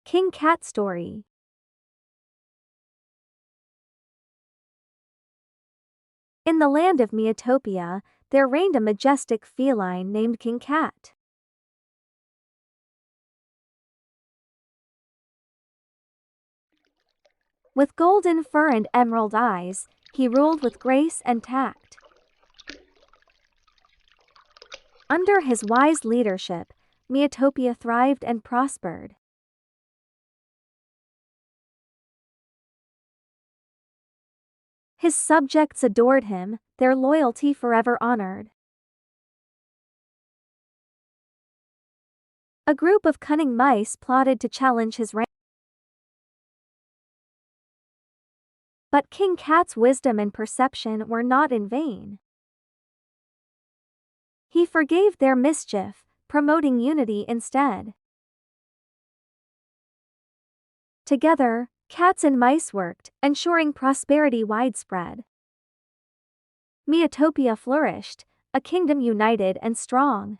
King Cat Story. In the land of Miitopia, there reigned a majestic feline named King Cat. With golden fur and emerald eyes, he ruled with grace and tact. Under his wise leadership, Miitopia thrived and prospered. His subjects adored him, their loyalty forever honored. A group of cunning mice plotted to challenge his reign. But King Cat's wisdom and perception were not in vain. He forgave their mischief, promoting unity instead. Together, cats and mice worked, ensuring prosperity widespread. Miitopia flourished, a kingdom united and strong.